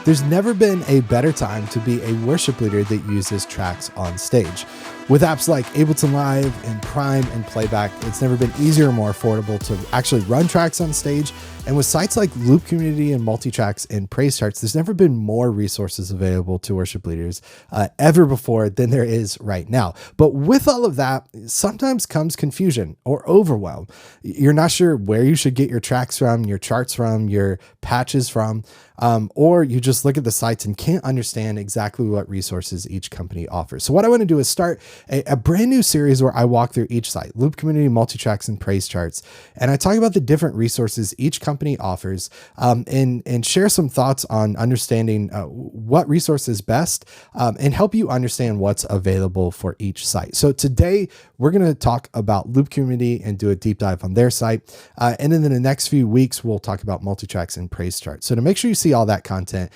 There's never been a better time to be a worship leader that uses tracks on stage. With apps like Ableton Live and Prime and Playback, it's never been easier or more affordable to actually run tracks on stage. And with sites like Loop Community and MultiTracks and Praise Charts, there's never been more resources available to worship leaders ever before than there is right now. But with all of that, sometimes comes confusion or overwhelm. You're not sure where you should get your tracks from, your charts from, your patches from, or you just look at the sites and can't understand exactly what resources each company offers. So what I want to do is start a brand new series where I walk through each site, Loop Community, MultiTracks, and Praise Charts. And I talk about the different resources each company offers, and share some thoughts on understanding what resource is best, and help you understand what's available for each site. So today we're going to talk about Loop Community and do a deep dive on their site. And then in the next few weeks, we'll talk about MultiTracks and Praise Charts. So to make sure you see all that content,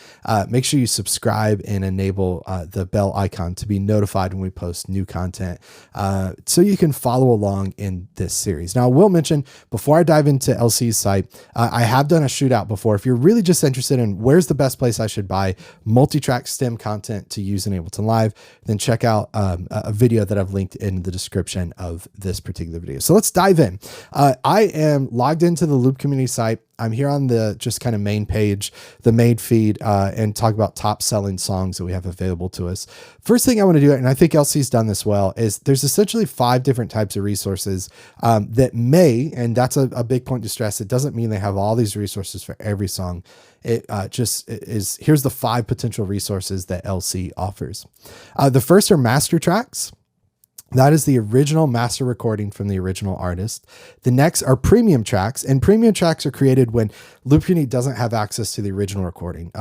make sure you subscribe and enable the bell icon to be notified when we post new content, so you can follow along in this series. Now, I will mention before I dive into LC's site, I have done a shootout before. If you're really just interested in where's the best place I should buy multi-track stem content to use in Ableton Live, then check out a video that I've linked in the description of this particular video. So let's dive in. I am logged into the Loop Community site. I'm here on the just kind of main page, the main feed, and talk about top selling songs that we have available to us. First thing I want to do, and I think LC's done this well, is there's essentially 5 different types of resources that may, and that's a big point to stress, it doesn't mean they have all these resources for every song. It just is, here's the 5 potential resources that LC offers. The first are master tracks. That is the original master recording from the original artist. The next are premium tracks, and premium tracks are created when Loop Community doesn't have access to the original recording.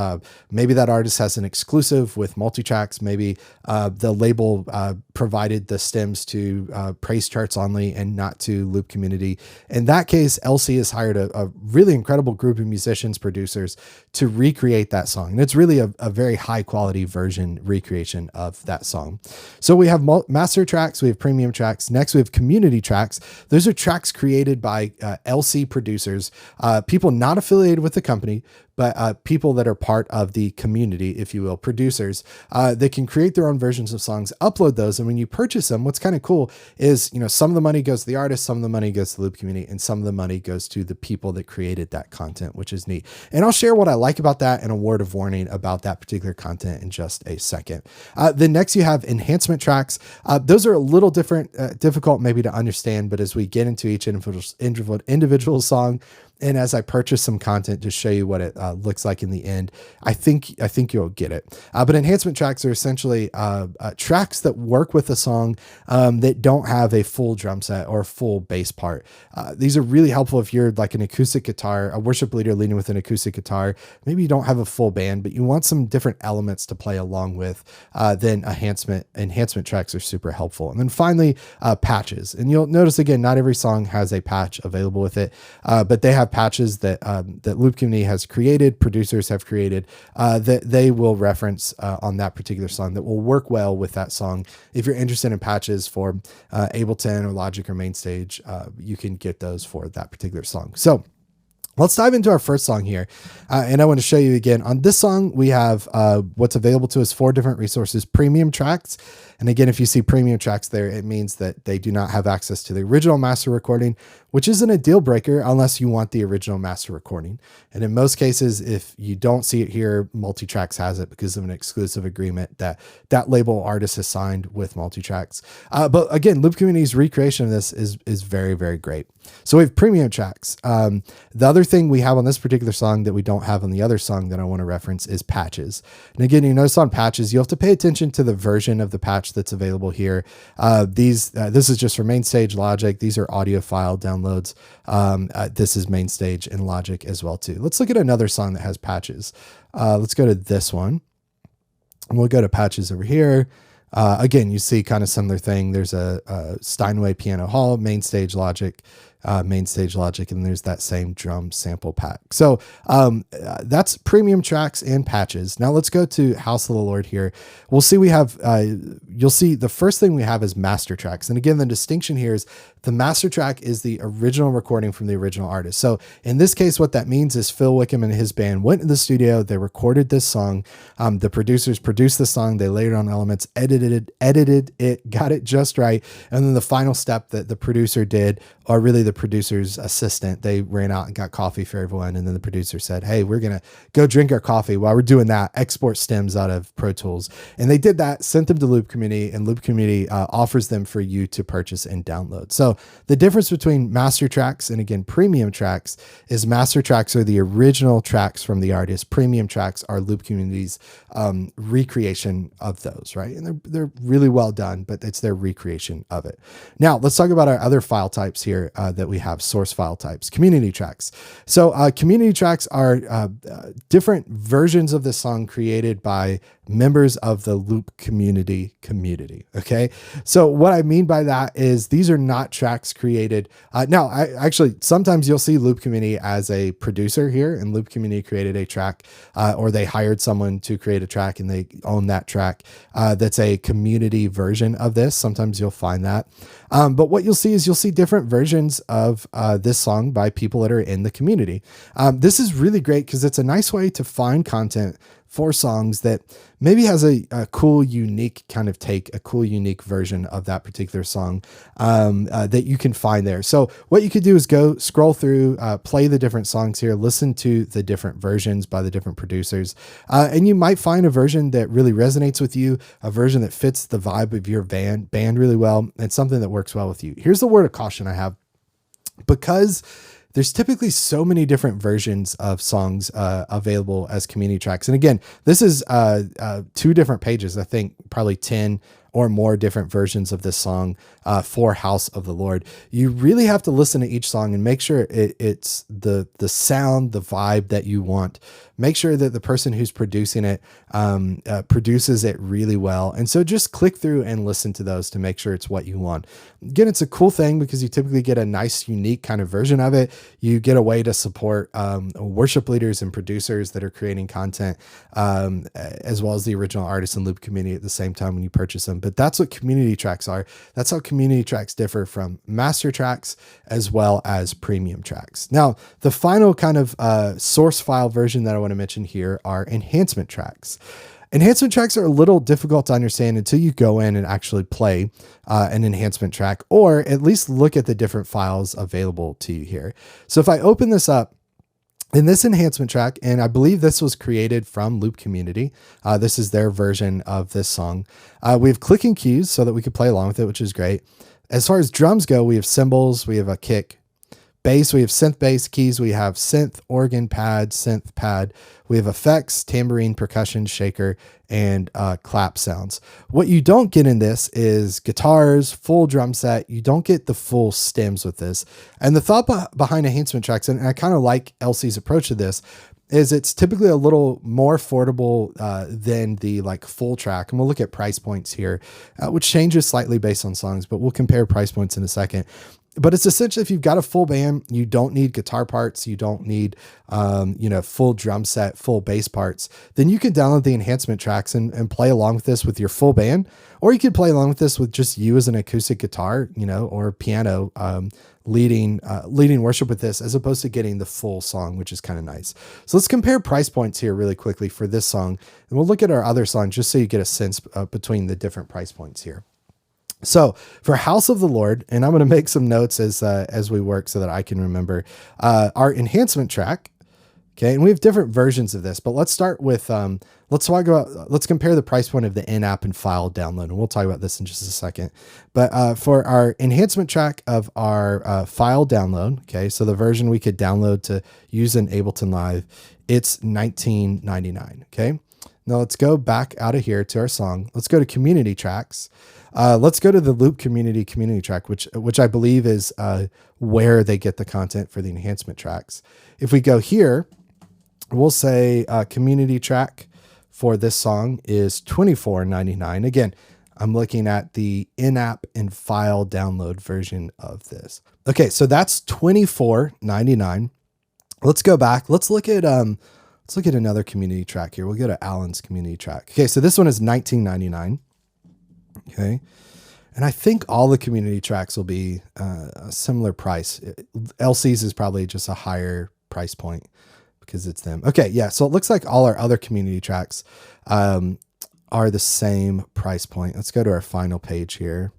Maybe that artist has an exclusive with MultiTracks. Maybe the label provided the stems to Praise Charts only and not to Loop Community. In that case, LC has hired a really incredible group of musicians, producers to recreate that song. And it's really a very high quality version recreation of that song. So we have master tracks. We have premium tracks. Next, we have community tracks. Those are tracks created by LC producers, people not affiliated with the company, but people that are part of the community, if you will, producers, that can create their own versions of songs, upload those. And when you purchase them, what's kind of cool is, some of the money goes to the artist, some of the money goes to the Loop Community, and some of the money goes to the people that created that content, which is neat. And I'll share what I like about that and a word of warning about that particular content in just a second. Then next you have enhancement tracks. Those are a little different, difficult maybe to understand, but as we get into each individual song, and as I purchase some content to show you what it looks like in the end, I think you'll get it. But enhancement tracks are essentially tracks that work with a song that don't have a full drum set or full bass part. These are really helpful if you're like an acoustic guitar, a worship leader leading with an acoustic guitar. Maybe you don't have a full band, but you want some different elements to play along with. Then enhancement tracks are super helpful. And then finally, patches. And you'll notice again, not every song has a patch available with it, but they have patches that Loop Community has created, producers have created, that they will reference on that particular song that will work well with that song. If you're interested in patches for Ableton or Logic or MainStage, you can get those for that particular song. So let's dive into our first song here. And I want to show you again on this song, we have what's available to us, 4 different resources, premium tracks. And again, if you see premium tracks there, it means that they do not have access to the original master recording, which isn't a deal breaker unless you want the original master recording. And in most cases, if you don't see it here, MultiTracks has it because of an exclusive agreement that label artist has signed with MultiTracks. But again, Loop Community's recreation of this is very, very great. So we have premium tracks. The other thing we have on this particular song that we don't have on the other song that I want to reference is patches. And again, you notice on patches, you have to pay attention to the version of the patch that's available here. This is just for MainStage, Logic. These are audio file downloads. This is MainStage and Logic as well too. Let's look at another song that has patches. Let's go to this one. And we'll go to patches over here. Again, you see kind of similar thing. There's a Steinway Piano Hall, MainStage, Logic. main stage logic, and there's that same drum sample pack. So that's premium tracks and patches. Now let's go to House of the Lord here. We'll see we have, you'll see the first thing we have is master tracks. And again, the distinction here is the master track is the original recording from the original artist. So in this case, what that means is Phil Wickham and his band went in the studio, they recorded this song. The producers produced the song, they layered on elements, edited it, got it just right. And then the final step that the producer did, or really the producer's assistant, they ran out and got coffee for everyone. And then the producer said, hey, we're going to go drink our coffee. While we're doing that, export stems out of Pro Tools. And they did that, sent them to Loop Community, and Loop Community offers them for you to purchase and download. So the difference between master tracks and, again, premium tracks is master tracks are the original tracks from the artist. Premium tracks are Loop Community's recreation of those, right? And they're really well done, but it's their recreation of it. Now let's talk about our other file types here that we have, source file types, community tracks. So community tracks are different versions of the song created by members of the Loop community. Okay. So what I mean by that is these are not tracks created. Now I actually, sometimes you'll see Loop Community as a producer here, and Loop Community created a track, or they hired someone to create a track and they own that track. That's a community version of this. Sometimes you'll find that. But what you'll see is you'll see different versions of this song by people that are in the community. This is really great because it's a nice way to find content for songs that maybe has a cool, unique kind of take, a cool, unique version of that particular song that you can find there. So what you could do is go scroll through, play the different songs here, listen to the different versions by the different producers, and you might find a version that really resonates with you, a version that fits the vibe of your band really well, and something that works well with you. Here's the word of caution I have. Because there's typically so many different versions of songs available as community tracks. And again, this is 2 different pages, I think probably 10 or more different versions of this song for House of the Lord. You really have to listen to each song and make sure it's the sound, the vibe that you want. Make sure that the person who's producing it produces it really well. And so just click through and listen to those to make sure it's what you want. Again, it's a cool thing because you typically get a nice, unique kind of version of it. You get a way to support worship leaders and producers that are creating content, as well as the original artists and Loop Community at the same time when you purchase them. But that's what community tracks are. That's how community tracks differ from master tracks as well as premium tracks. Now, the final kind of source file version that I want to mention here are enhancement tracks. Enhancement tracks are a little difficult to understand until you go in and actually play an enhancement track, or at least look at the different files available to you here. So if I open this up, in this enhancement track, and I believe this was created from Loop Community, this is their version of this song. We have clicking cues so that we could play along with it, which is great. As far as drums go, we have cymbals, we have a kick. Bass, we have synth bass. Keys, we have synth, organ pad, synth pad. We have effects, tambourine, percussion, shaker, and clap sounds. What you don't get in this is guitars, full drum set. You don't get the full stems with this. And the thought behind enhancement tracks, and I kind of like LC's approach to this, is it's typically a little more affordable than the like full track. And we'll look at price points here, which changes slightly based on songs, but we'll compare price points in a second. But it's essentially, if you've got a full band, you don't need guitar parts, you don't need, full drum set, full bass parts, then you can download the enhancement tracks and play along with this with your full band, or you could play along with this with just you as an acoustic guitar, or piano, leading worship with this, as opposed to getting the full song, which is kind of nice. So let's compare price points here really quickly for this song. And we'll look at our other song just so you get a sense between the different price points here. So for House of the Lord, and I'm going to make some notes as we work so that I can remember, our enhancement track. Okay. And we have different versions of this, but let's start with, let's compare the price point of the in-app and file download. And we'll talk about this in just a second, but, for our enhancement track of our, file download. Okay. So the version we could download to use in Ableton Live, it's $19.99. Okay. Now let's go back out of here to our song. Let's go to community tracks. Let's go to the Loop community track, which I believe is where they get the content for the enhancement tracks. If we go here, we'll say community track for this song is $24.99. Again, I'm looking at the in-app and file download version of this. Okay, so that's $24.99. Let's go back. Let's look at another community track here. We'll go to Alan's community track. Okay, so this one is $19.99. Okay. And I think all the community tracks will be a similar price. LC's is probably just a higher price point because it's them. Okay, yeah. So it looks like all our other community tracks are the same price point. Let's go to our final page here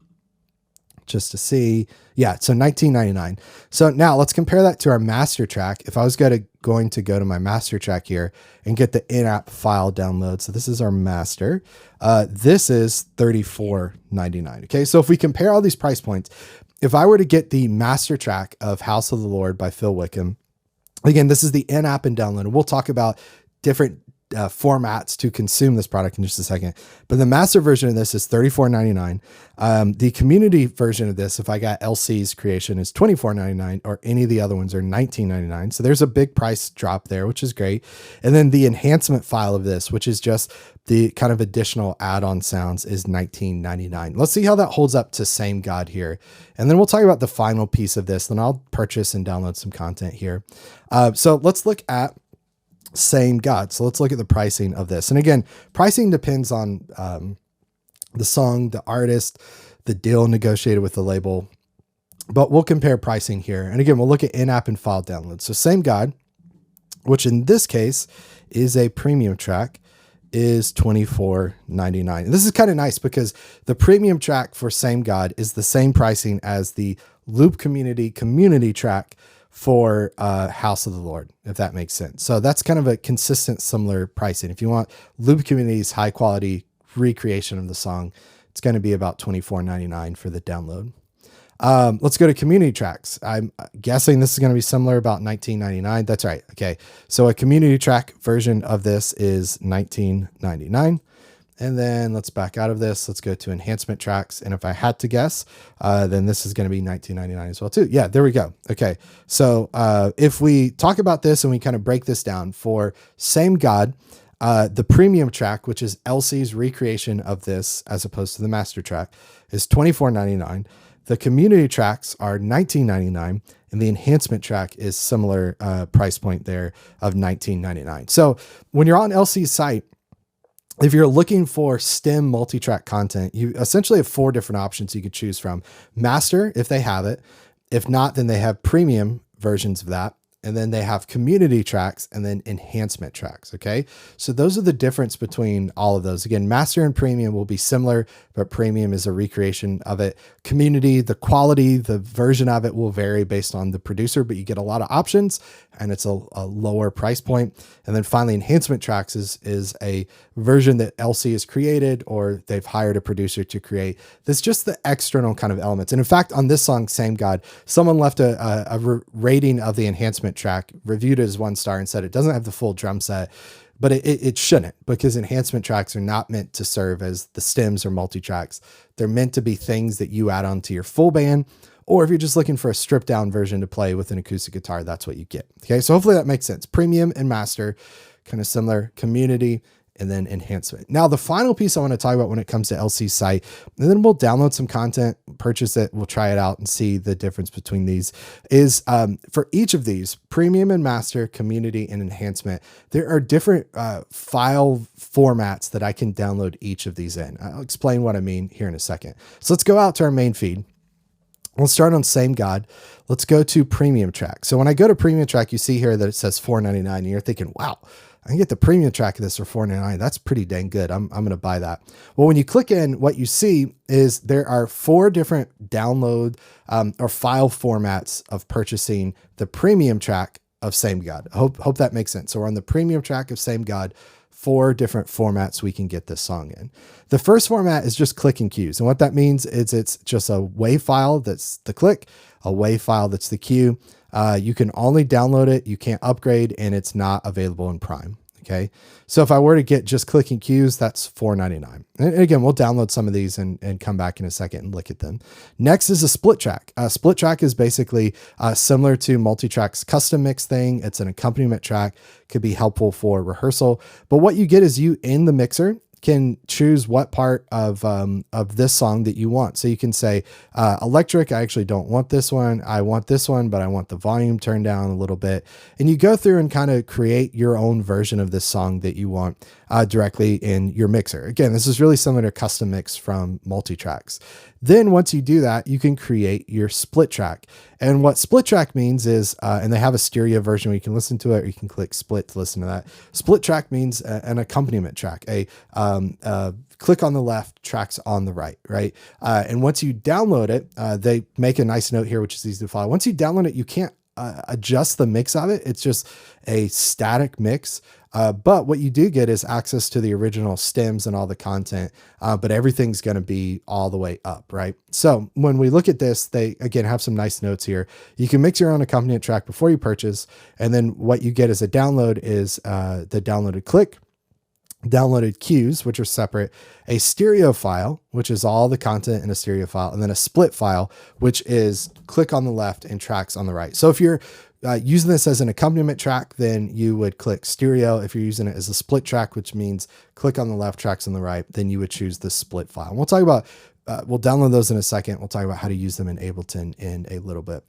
just to see. Yeah, so $19.99. So now let's compare that to our master track. If I was going to go to my master track here and get the in-app file download. So this is our master. This is $34.99. Okay, so if we compare all these price points, if I were to get the master track of House of the Lord by Phil Wickham, again, this is the in-app and download. We'll talk about different formats to consume this product in just a second. But the master version of this is $34.99. The community version of this, if I got LC's creation, is $24.99, or any of the other ones are $19.99. So there's a big price drop there, which is great. And then the enhancement file of this, which is just the kind of additional add-on sounds, is $19.99. Let's see how that holds up to Same God here. And then we'll talk about the final piece of this. Then I'll purchase and download some content here. So let's look at Same God. So let's look at the pricing of this. And again, pricing depends on the song, the artist, the deal negotiated with the label, but we'll compare pricing here. And again, we'll look at in-app and file downloads. So Same God, which in this case is a premium track, is $24.99. And this is kind of nice because the premium track for Same God is the same pricing as the Loop community track for House of the Lord, if that makes sense. So that's kind of a consistent, similar pricing. If you want Loop Community's high quality recreation of the song, it's going to be about $24.99 for the download. Let's go to community tracks. I'm guessing this is going to be similar, about $19.99. That's right. Okay. So a community track version of this is $19.99. And then let's back out of this. Let's go to Enhancement Tracks. And if I had to guess, then this is going to be $19.99 as well too. Yeah, there we go. Okay. So if we talk about this and we kind of break this down for Same God, the premium track, which is LC's recreation of this as opposed to the master track, is $24.99. The community tracks are $19.99, and the enhancement track is similar price point there of $19.99. So when you're on LC's site, if you're looking for STEM multi-track content, you essentially have 4 different options you could choose from. Master, if they have it. If not, then they have premium versions of that. And then they have community tracks and then enhancement tracks. Okay. So those are the difference between all of those. Again, master and premium will be similar, but premium is a recreation of it. Community, the quality, the version of it will vary based on the producer, but you get a lot of options and it's a lower price point. And then finally, enhancement tracks is a version that LC has created or they've hired a producer to create. That's just the external kind of elements. And in fact, on this song, Same God, someone left a rating of the enhancement track, reviewed it as 1 star, and said it doesn't have the full drum set, but it shouldn't, because enhancement tracks are not meant to serve as the stems or multi-tracks. They're meant to be things that you add on to your full band, or if you're just looking for a stripped down version to play with an acoustic guitar, that's what you get. Okay, so hopefully that makes sense. Premium and master, kind of similar. Community, and then enhancement. Now, the final piece I want to talk about when it comes to LC's site, and then we'll download some content, purchase it, we'll try it out and see the difference between these, is for each of these, premium and master, community, and enhancement, there are different file formats that I can download each of these in. I'll explain what I mean here in a second. So let's go out to our main feed. Let's start on Same God. Let's go to premium track. So when I go to premium track, you see here that it says $4.99, and you're thinking, wow, I can get the premium track of this for $4.99. That's pretty dang good. I'm going to buy that. Well, when you click in, what you see is there are 4 different download or file formats of purchasing the premium track of Same God. I hope that makes sense. So we're on the premium track of Same God, 4 different formats we can get this song in. The first format is just click and cues. And what that means is it's just a WAV file that's the click, a WAV file that's the cue. You can only download it. You can't upgrade, and it's not available in Prime. Okay. So if I were to get just click and cues, that's $4.99. And again, we'll download some of these and come back in a second and look at them. Next is a split track. Split track is basically similar to MultiTracks custom mix thing. It's an accompaniment track, could be helpful for rehearsal. But what you get is you in the mixer can choose what part of this song that you want. So you can say electric, I actually don't want this one. I want this one, but I want the volume turned down a little bit. And you go through and kind of create your own version of this song that you want directly in your mixer. Again, this is really similar to custom mix from MultiTracks. Then once you do that, you can create your split track. And what split track means is, and they have a stereo version where you can listen to it, or you can click split to listen to that. Split track means an accompaniment track, a click on the left, tracks on the right, right? And once you download it, they make a nice note here, which is easy to follow. Once you download it, you can't adjust the mix of it. It's just a static mix. But what you do get is access to the original stems and all the content, but everything's going to be all the way up, right? So when we look at this, they, again, have some nice notes here. You can mix your own accompaniment track before you purchase. And then what you get as a download is the downloaded click, downloaded cues, which are separate, a stereo file, which is all the content in a stereo file, and then a split file, which is click on the left and tracks on the right. So if you're using this as an accompaniment track, then you would click stereo. If you're using it as a split track, which means click on the left, tracks on the right, then you would choose the split file. And we'll talk about, we'll download those in a second. We'll talk about how to use them in Ableton in a little bit.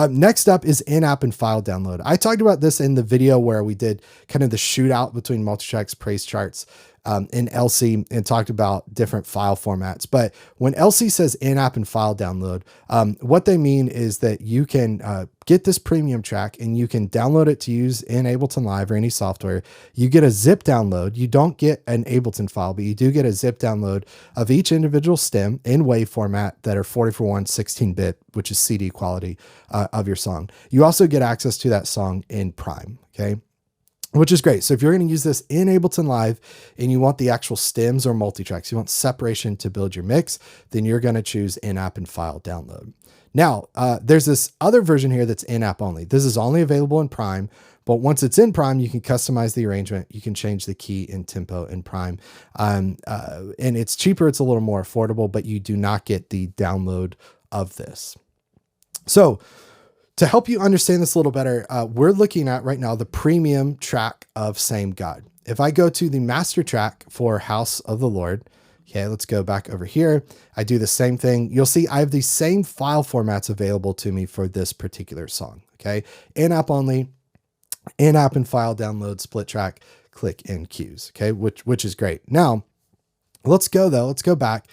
Next up is in-app and file download. I talked about this in the video where we did kind of the shootout between MultiTracks praise charts in LC and talked about different file formats. But when LC says in-app and file download, what they mean is that you can get this premium track and you can download it to use in Ableton Live or any software. You get a zip download. You don't get an Ableton file, but you do get a zip download of each individual stem in WAV format that are 40:1 16-bit, which is CD quality of your song. You also get access to that song in Prime, okay? Which is great. So if you're going to use this in Ableton Live and you want the actual stems or multi-tracks, you want separation to build your mix, then you're going to choose in-app and file download. Now, there's this other version here that's in-app only. This is only available in Prime, but once it's in Prime, you can customize the arrangement. You can change the key and tempo in Prime. And it's cheaper. It's a little more affordable, but you do not get the download of this. So to help you understand this a little better, we're looking at right now the premium track of Same God. If I go to the master track for House of the Lord, okay, let's go back over here. I do the same thing. You'll see I have the same file formats available to me for this particular song, okay? In-app only, in-app and file download, split track, click and cues, okay, which is great. Now, let's go back.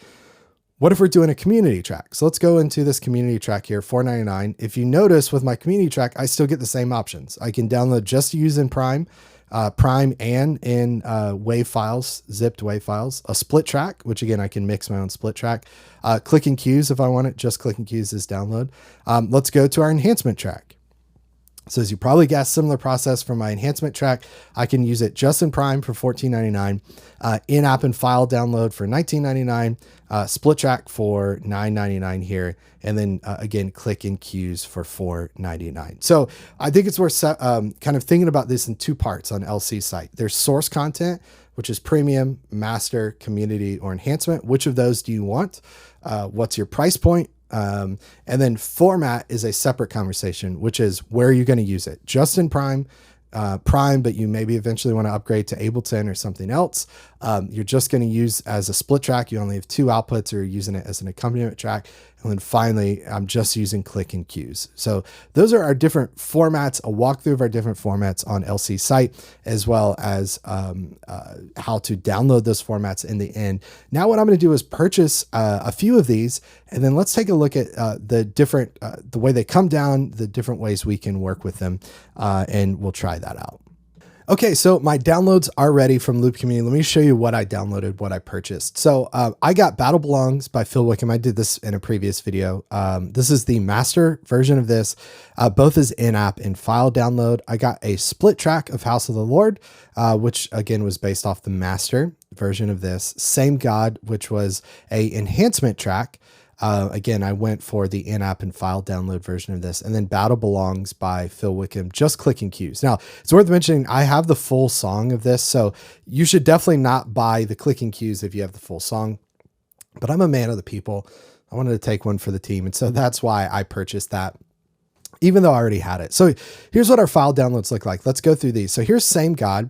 What if we're doing a community track? So let's go into this community track here, $4.99. If you notice with my community track, I still get the same options. I can download just to use in Prime and in WAV files, zipped WAV files, a split track, which again, I can mix my own split track, click and cues if I want it, just click and cues is download. Let's go to our enhancement track. So as you probably guessed, similar process for my enhancement track. I can use it just in Prime for $14.99, in-app and file download for $19.99, split track for $9.99 here, and then again, click and cues for $4.99. So I think it's worth kind of thinking about this in two parts on LC's site. There's source content, which is premium, master, community, or enhancement. Which of those do you want? What's your price point? And then format is a separate conversation, which is where you're going to use it. Just in Prime, but you maybe eventually want to upgrade to Ableton or something else. You're just going to use as a split track. You only have two outputs, or you're using it as an accompaniment track. And then finally, I'm just using click and cues. So those are our different formats, a walkthrough of our different formats on LC's site, as well as how to download those formats in the end. Now what I'm going to do is purchase a few of these, and then let's take a look at the different, the way they come down, the different ways we can work with them, and we'll try that out. Okay, so my downloads are ready from Loop Community. Let me show you what I downloaded, what I purchased. So I got Battle Belongs by Phil Wickham. I did this in a previous video. This is the master version of this, both as in-app and file download. I got a split track of House of the Lord, which again was based off the master version of this. Same God, which was a enhancement track. Again, I went for the in-app and file download version of this, and then Battle Belongs by Phil Wickham, just click and cues. Now, it's worth mentioning, I have the full song of this, so you should definitely not buy the click and cues if you have the full song, but I'm a man of the people. I wanted to take one for the team, and so that's why I purchased that, even though I already had it. So here's what our file downloads look like. Let's go through these. So here's Same God.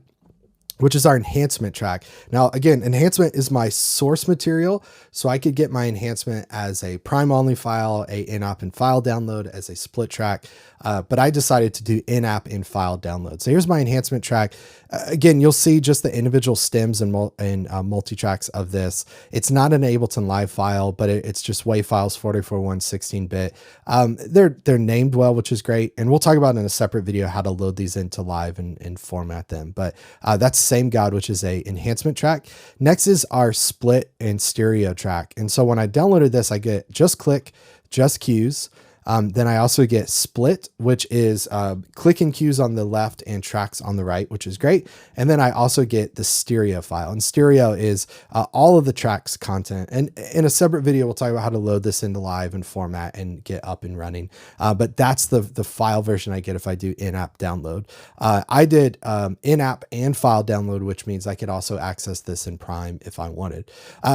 which is our enhancement track. Now, again, enhancement is my source material, so I could get my enhancement as a prime only file, a in-app and file download, as a split track, but I decided to do in-app and file download. So here's my enhancement track. Again, you'll see just the individual stems and multi-tracks of this. It's not an Ableton Live file, but it's just WAV files, 44.1, 16-bit. They're named well, which is great, and we'll talk about in a separate video how to load these into Live and format them. But that's same guide, which is a enhancement track. Next is our split and stereo track. And so when I downloaded this, I get just click, just cues. Then I also get split, which is click and cues on the left and tracks on the right, which is great. And then I also get the stereo file, and stereo is all of the tracks content. And in a separate video, we'll talk about how to load this into Live and format and get up and running. But that's the file version I get if I do in-app download. I did in-app and file download, which means I could also access this in Prime if I wanted.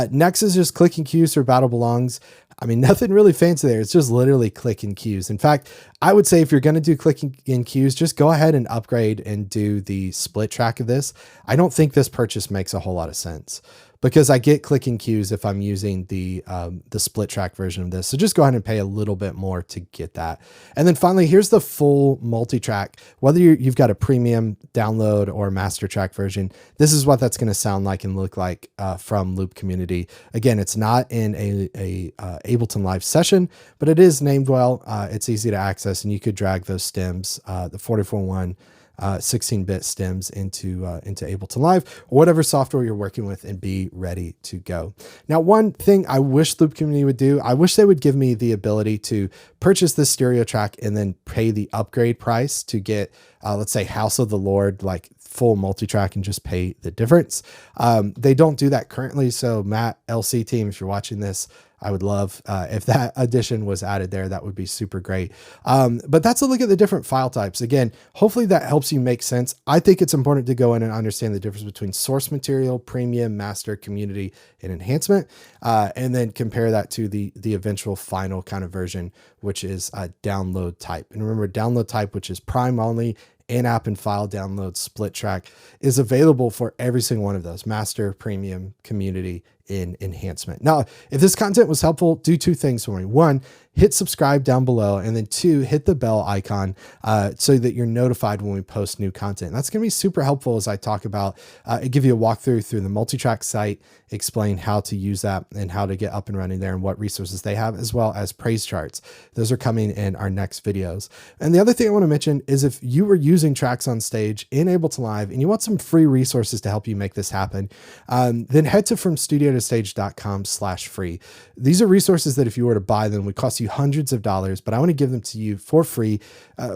Next is just click and cues for Battle Belongs. I mean, nothing really fancy there. It's just literally click and cues. In fact, I would say if you're going to do click and cues, just go ahead and upgrade and do the split track of this. I don't think this purchase makes a whole lot of sense, because I get click and cues if I'm using the split track version of this. So just go ahead and pay a little bit more to get that. And then finally, here's the full multi-track. Whether you've got a premium download or master track version, this is what that's going to sound like and look like from Loop Community. Again, it's not in a Ableton Live session, but it is named well. It's easy to access, and you could drag those stems, the 44.1 16-bit stems into Ableton Live or whatever software you're working with, and be ready to go. Now, one thing I wish Loop Community would do, I wish they would give me the ability to purchase this stereo track and then pay the upgrade price to get, let's say, House of the Lord, like full multi-track, and just pay the difference. They don't do that currently. So Matt, LC team, if you're watching this, I would love if that addition was added there. That would be super great. But that's a look at the different file types. Again, hopefully that helps you make sense. I think it's important to go in and understand the difference between source material, premium, master, community, and enhancement, and then compare that to the eventual final kind of version, which is a download type. And remember, download type, which is prime only, in-app and file download, split track, is available for every single one of those: master, premium, community, in enhancement. Now, if this content was helpful, do two things for me. One, hit subscribe down below, and then two, hit the bell icon so that you're notified when we post new content. That's going to be super helpful as I talk about, give you a walkthrough through the MultiTracks site, explain how to use that and how to get up and running there and what resources they have, as well as praise charts. Those are coming in our next videos. And the other thing I want to mention is, if you were using Tracks on Stage in Ableton Live and you want some free resources to help you make this happen, then head to FromStudioToStage.com/free. These are resources that if you were to buy them would cost you hundreds of dollars, but I want to give them to you for free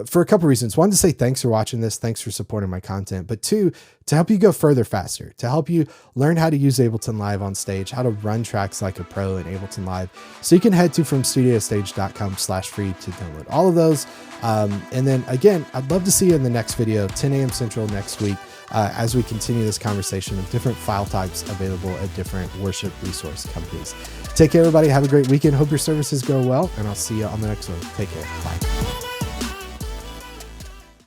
for a couple reasons. One, to say thanks for watching this, thanks for supporting my content, but two, to help you go further faster, to help you learn how to use Ableton Live on Stage, how to run tracks like a pro in Ableton Live. So you can head to FromStudioToStage.com/free to download all of those. And then again, I'd love to see you in the next video, 10 a.m. Central next week, as we continue this conversation of different file types available at different worship resource companies. Take care, everybody. Have a great weekend. Hope your services go well, and I'll see you on the next one. Take care. Bye.